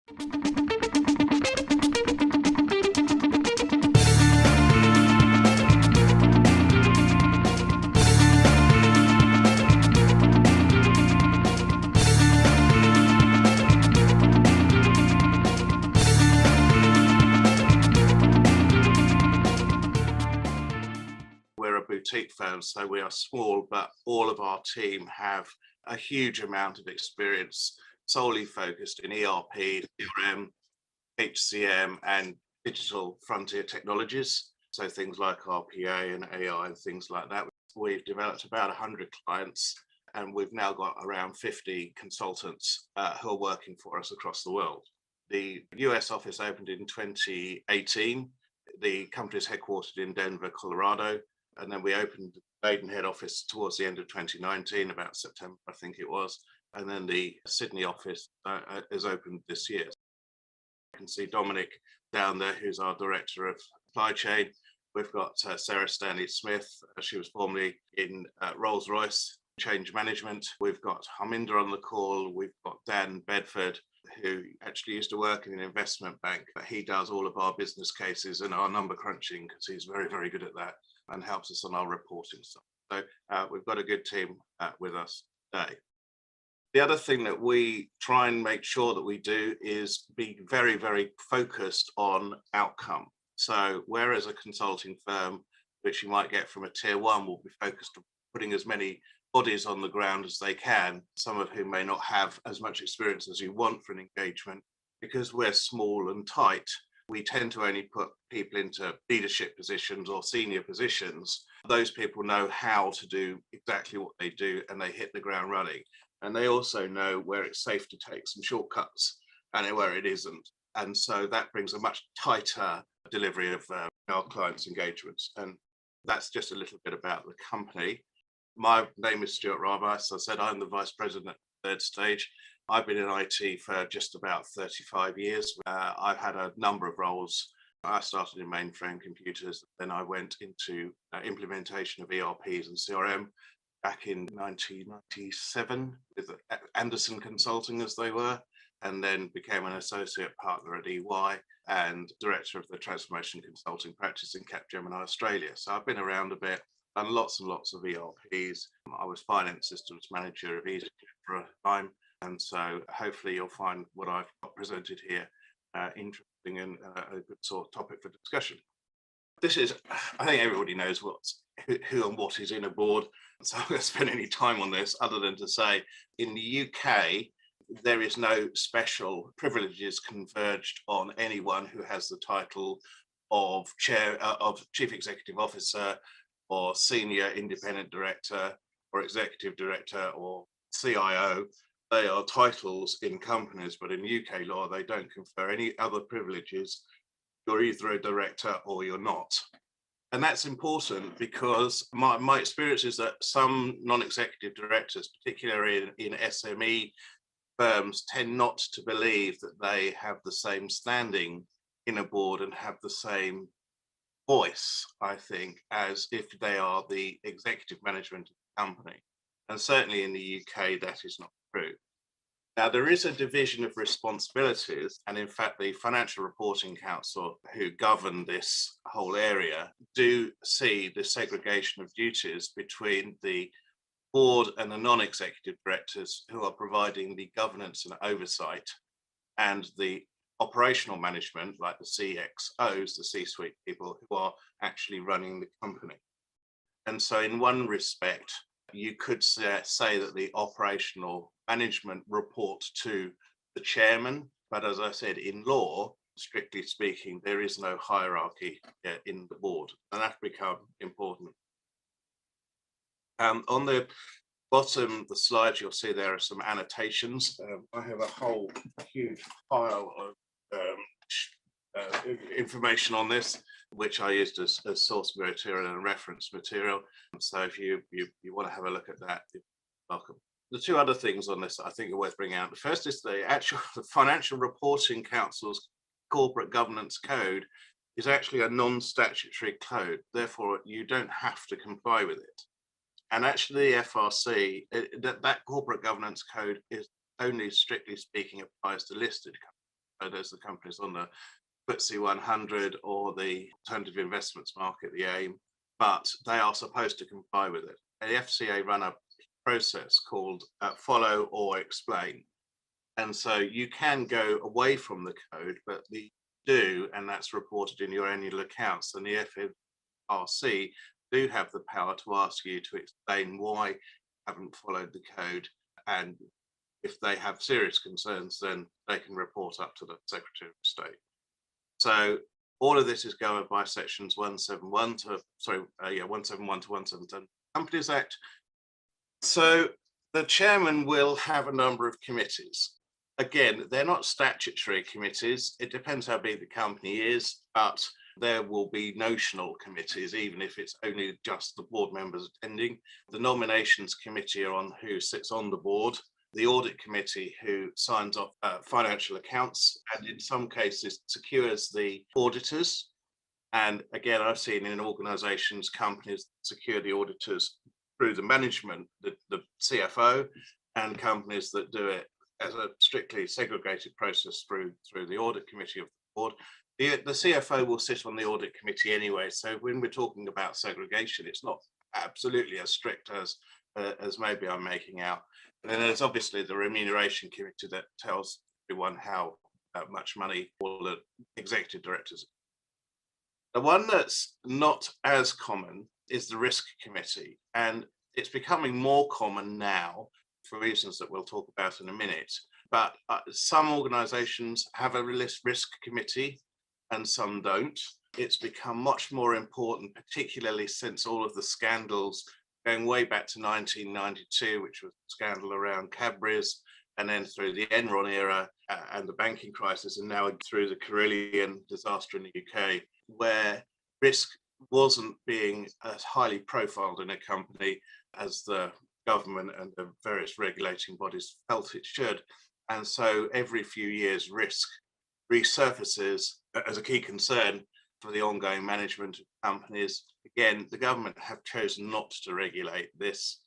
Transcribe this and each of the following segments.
We're a boutique firm, so we are small, but all of our team have a huge amount of experience solely focused in ERP, CRM, HCM, and digital frontier technologies. So things like RPA and AI and things like that. We've developed about 100 clients, and we've now got around 50 consultants who are working for us across the world. The US office opened in 2018. The company is headquartered in Denver, Colorado. And then we opened the Maidenhead office towards the end of 2019, about September, I think it was. And then the Sydney office is opened this year. You can see Dominic down there, who's our Director of Supply Chain. We've got Sarah Stanley Smith. She was formerly in Rolls-Royce Change Management. We've got Harminder on the call. We've got Dan Bedford, who actually used to work in an investment bank. He does all of our business cases and our number crunching because he's very, very good at that and helps us on our reporting stuff. So we've got a good team with us today. The other thing that we try and make sure that we do is be very, very focused on outcome. So whereas a consulting firm, which you might get from a tier one, will be focused on putting as many bodies on the ground as they can, some of whom may not have as much experience as you want for an engagement, because we're small and tight, we tend to only put people into leadership positions or senior positions. Those people know how to do exactly what they do and they hit the ground running. And they also know where it's safe to take some shortcuts and where it isn't. And so that brings a much tighter delivery of our clients' engagements. And that's just a little bit about the company. My name is Stuart Raba. As I said, I'm the Vice President at Third Stage. I've been in IT for just about 35 years. I've had a number of roles. I started in mainframe computers, then I went into implementation of ERPs and CRM back in 1997 with Anderson Consulting, as they were, and then became an associate partner at EY and director of the transformation consulting practice in Capgemini Australia. So I've been around a bit, done lots and lots of ERPs. I was finance systems manager of EasyClip for a time. And so hopefully you'll find what I've presented here interesting and a good sort of topic for discussion. This is, I think everybody knows who and what is in a board. So I'm not going to spend any time on this other than to say in the UK, there is no special privileges converged on anyone who has the title of Chief Executive Officer or Senior Independent Director or Executive Director or CIO. They are titles in companies, but in UK law, they don't confer any other privileges. You're either a director or you're not. And that's important because my experience is that some non-executive directors, particularly in SME firms, tend not to believe that they have the same standing in a board and have the same voice, I think, as if they are the executive management of the company. And certainly in the UK, that is not true. Now, there is a division of responsibilities, and in fact, the Financial Reporting Council, who govern this whole area, do see the segregation of duties between the board and the non-executive directors who are providing the governance and oversight, and the operational management, like the CXOs, the C-suite people who are actually running the company. And so in one respect, you could say that the operational management report to the chairman, but as I said, in law, strictly speaking, there is no hierarchy in the board, and that's become important. On the bottom of the slide, you'll see there are some annotations. I have a whole huge pile of information on this, which I used as source material and reference material. So if you want to have a look at that, you're welcome. The two other things on this I think are worth bringing out. The first is the Financial Reporting Council's Corporate Governance Code is actually a non-statutory code. Therefore, you don't have to comply with it. And actually, the FRC, that corporate governance code is only strictly speaking applies to listed companies. There's the companies on the FTSE 100 or the alternative investments market, the AIM, but they are supposed to comply with it. And the FCA run a process called follow or explain. And so you can go away from the code, but the do, and that's reported in your annual accounts, and the FRC do have the power to ask you to explain why you haven't followed the code. And if they have serious concerns, then they can report up to the Secretary of State. So all of this is governed by sections 171 to 172 Companies Act. So the chairman will have a number of committees. Again, they're not statutory committees. It depends how big the company is, but there will be notional committees, even if it's only just the board members attending. The nominations committee are on who sits on the board, the audit committee who signs off financial accounts, and in some cases secures the auditors. And again, I've seen in organizations, companies secure the auditors through the management, the CFO, and companies that do it as a strictly segregated process through the audit committee of the board. The CFO will sit on the audit committee anyway. So when we're talking about segregation, it's not absolutely as strict as maybe I'm making out. And then there's obviously the remuneration committee that tells everyone how much money all the executive directors. The one that's not as common is the risk committee, and it's becoming more common now for reasons that we'll talk about in a minute. But some organizations have a risk committee and some don't. It's become much more important, particularly since all of the scandals going way back to 1992, which was a scandal around Cadbury's, and then through the Enron era and the banking crisis, and now through the Carillion disaster in the UK, where risk wasn't being as highly profiled in a company as the government and the various regulating bodies felt it should. And so every few years, risk resurfaces as a key concern for the ongoing management of companies. Again, the government have chosen not to regulate this,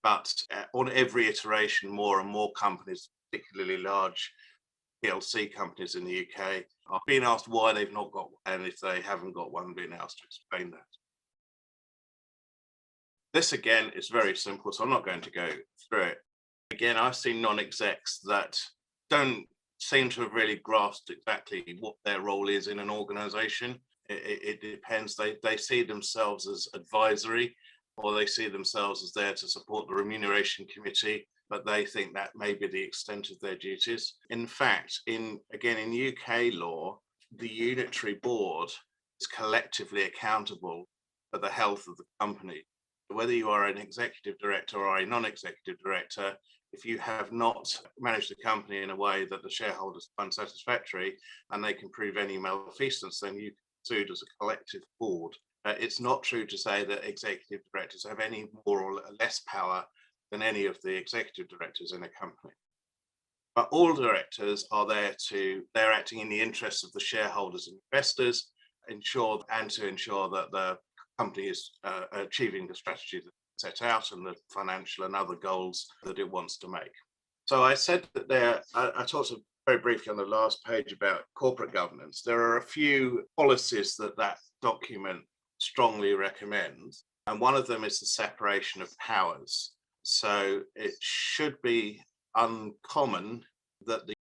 but on every iteration, more and more companies, particularly large PLC companies in the UK, are being asked why they've not got one, and if they haven't got one, being asked to explain that. This again is very simple, so I'm not going to go through it. Again, I've seen non-execs that don't seem to have really grasped exactly what their role is in an organization. It depends. They see themselves as advisory, or they see themselves as there to support the remuneration committee, but they think that may be the extent of their duties. In fact, in UK law, the unitary board is collectively accountable for the health of the company. Whether you are an executive director or a non-executive director, if you have not managed the company in a way that the shareholders find satisfactory and they can prove any malfeasance, then you can be sued as a collective board. It's not true to say that executive directors have any more or less power than any of the executive directors in a company. But all directors are they're acting in the interests of the shareholders and investors, to ensure that the company is achieving the strategy that's set out and the financial and other goals that it wants to make. So I said that I talked very briefly on the last page about corporate governance. There are a few policies that document strongly recommends, and one of them is the separation of powers. So it should be uncommon that the